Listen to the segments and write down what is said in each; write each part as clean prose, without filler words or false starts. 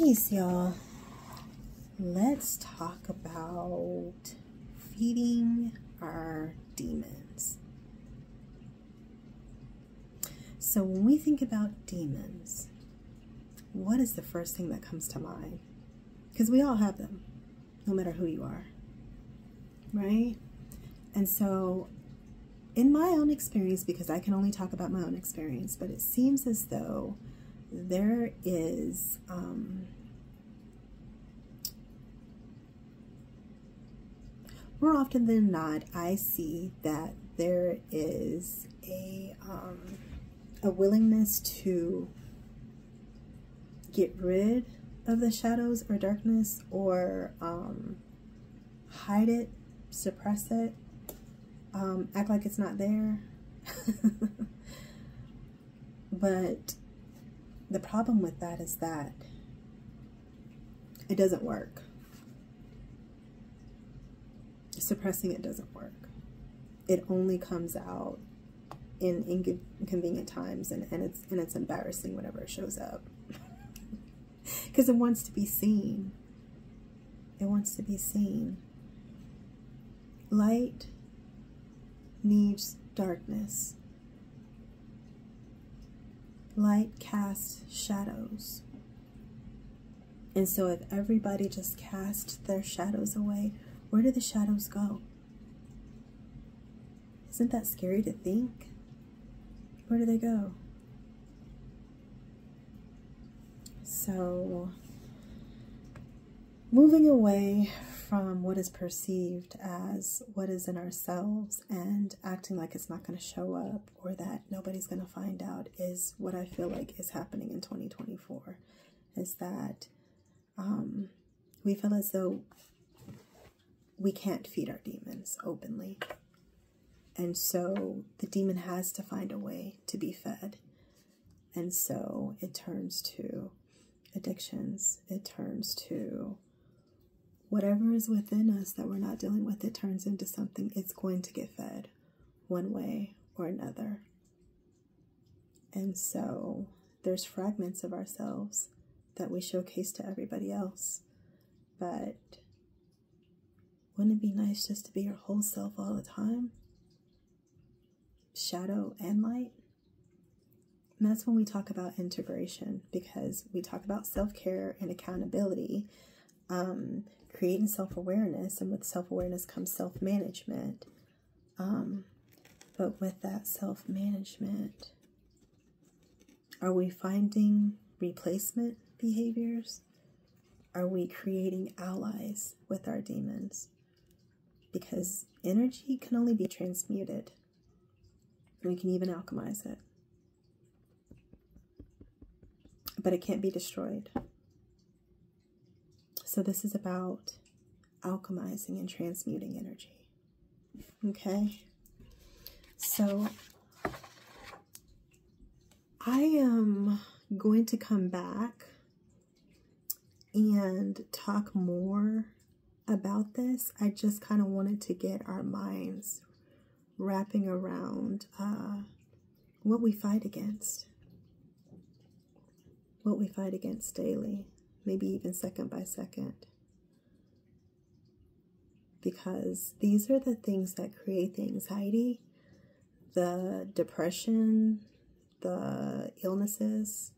Peace, y'all. Let's talk about feeding our demons. So when we think about demons, what is the first thing that comes to mind? Because we all have them, no matter who you are, right? And so in my own experience, because I can only talk about my own experience, but it seems as though there is more often than not, I see that there is a willingness to get rid of the shadows or darkness, or hide it, suppress it, act like it's not there. But the problem with that is that it doesn't work. Suppressing it doesn't work. It only comes out in inconvenient times, and it's embarrassing whenever it shows up. Because it wants to be seen. It wants to be seen. Light needs darkness. Light casts shadows. And so if everybody just cast their shadows away, where do the shadows go? Isn't that scary to think? Where do they go? So, moving away from what is perceived as what is in ourselves and acting like it's not going to show up or that nobody's going to find out is what I feel like is happening in 2024. Is that we feel as though we can't feed our demons openly. And so the demon has to find a way to be fed. And so it turns to addictions. It turns to whatever is within us that we're not dealing with. It turns into something. It's going to get fed one way or another. And so there's fragments of ourselves that we showcase to everybody else. But wouldn't it be nice just to be your whole self all the time? Shadow and light. And that's when we talk about integration, because we talk about self-care and accountability, creating self-awareness, and with self-awareness comes self-management. But with that self-management, are we finding replacement behaviors? Are we creating allies with our demons? Because energy can only be transmuted. We can even alchemize it. But it can't be destroyed. So this is about alchemizing and transmuting energy. Okay? So I am going to come back and talk more about this. I just kind of wanted to get our minds wrapping around what we fight against. What we fight against daily, maybe even second by second. Because these are the things that create the anxiety, the depression, the illnesses,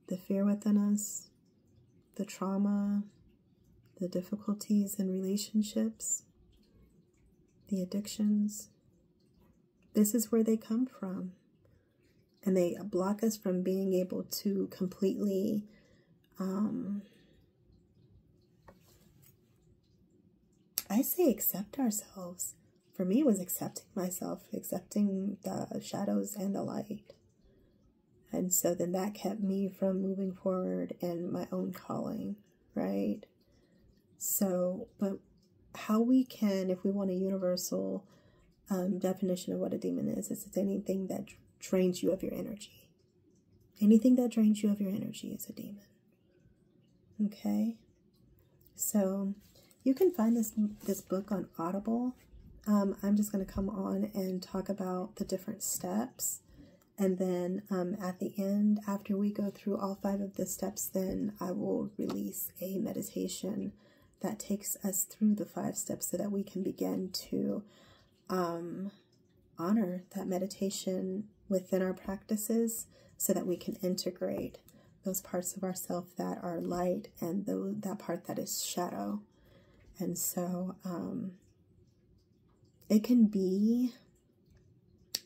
the fear within us, the trauma, the difficulties in relationships, the addictions. This is where they come from. And they block us from being able to completely I say accept ourselves. For me, it was accepting myself, accepting the shadows and the light. And so then that kept me from moving forward in my own calling, right? So, but how we can, if we want a universal definition of what a demon is, it's anything that drains you of your energy. Anything that drains you of your energy is a demon. Okay? So you can find this book on Audible. I'm just going to come on and talk about the different steps And then at the end, after we go through all 5 of the steps, then I will release a meditation that takes us through the 5 steps so that we can begin to honor that meditation within our practices, so that we can integrate those parts of ourselves that are light and that part that is shadow. And so it can be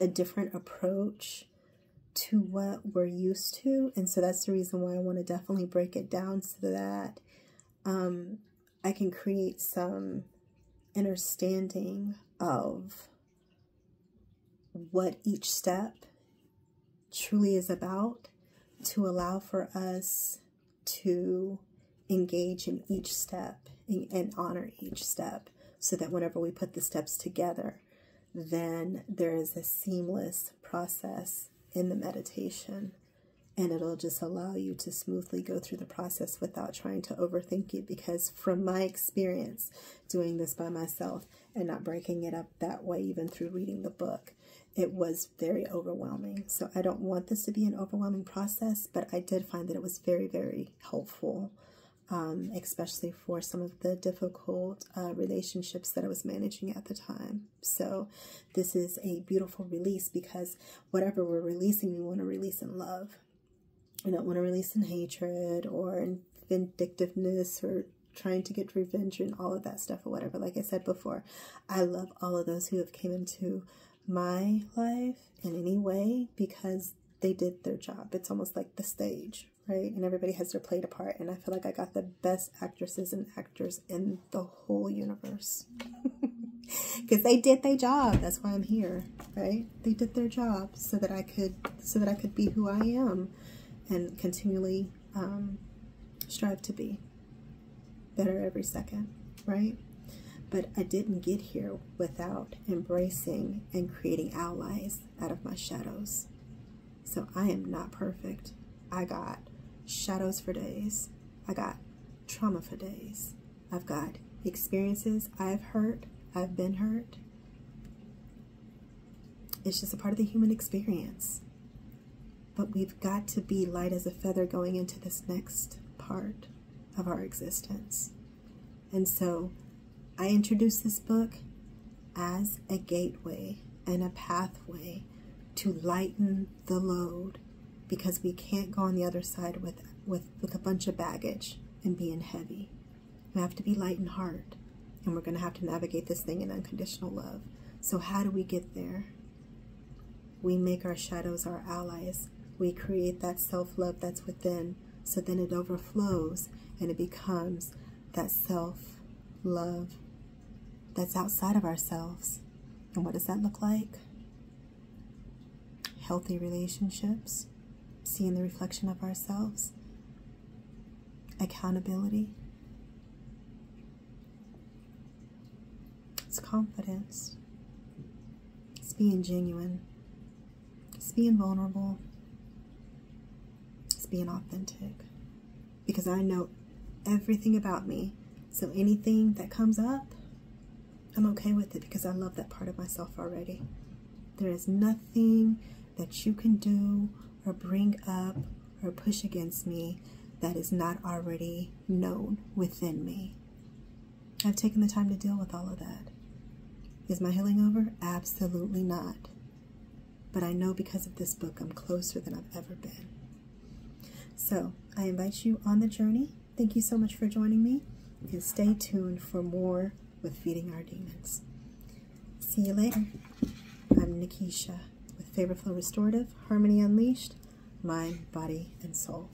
a different approach to what we're used to. And so that's the reason why I want to definitely break it down, so that I can create some understanding of what each step truly is about, to allow for us to engage in each step and honor each step, so that whenever we put the steps together, then there is a seamless process in the meditation, and it'll just allow you to smoothly go through the process without trying to overthink it. Because from my experience doing this by myself and not breaking it up that way, even through reading the book, it was very overwhelming. So I don't want this to be an overwhelming process, but I did find that it was very, very helpful, especially for some of the difficult relationships that I was managing at the time. So this is a beautiful release, because whatever we're releasing, we want to release in love. We don't want to release in hatred or in vindictiveness or trying to get revenge and all of that stuff or whatever. Like I said before, I love all of those who have came into my life in any way, because they did their job. It's almost like the stage, right? And everybody has their play to part. And I feel like I got the best actresses and actors in the whole universe. Because they did their job. That's why I'm here, right? They did their job so that I could be who I am and continually strive to be better every second, right? But I didn't get here without embracing and creating allies out of my shadows. So I am not perfect. I got shadows for days. I got trauma for days. I've got experiences I've hurt. I've been hurt. It's just a part of the human experience. But we've got to be light as a feather going into this next part of our existence. And so I introduced this book as a gateway and a pathway to lighten the load, because we can't go on the other side with a bunch of baggage and being heavy. We have to be light in heart, and we're going to have to navigate this thing in unconditional love. So how do we get there? We make our shadows our allies. We create that self-love that's within, so then it overflows and it becomes that self-love that's outside of ourselves. And what does that look like? Healthy relationships, seeing the reflection of ourselves, accountability, it's confidence, it's being genuine, it's being vulnerable, it's being authentic, because I know everything about me. So anything that comes up, I'm okay with it, because I love that part of myself already. There is nothing that you can do or bring up or push against me that is not already known within me. I've taken the time to deal with all of that. Is my healing over? Absolutely not. But I know because of this book, I'm closer than I've ever been. So I invite you on the journey. Thank you so much for joining me, and stay tuned for more with Feeding Our Demons. See you later. I'm Nikisha with FavorFlowRestorative, Harmony Unleashed, Mind, Body, and Soul.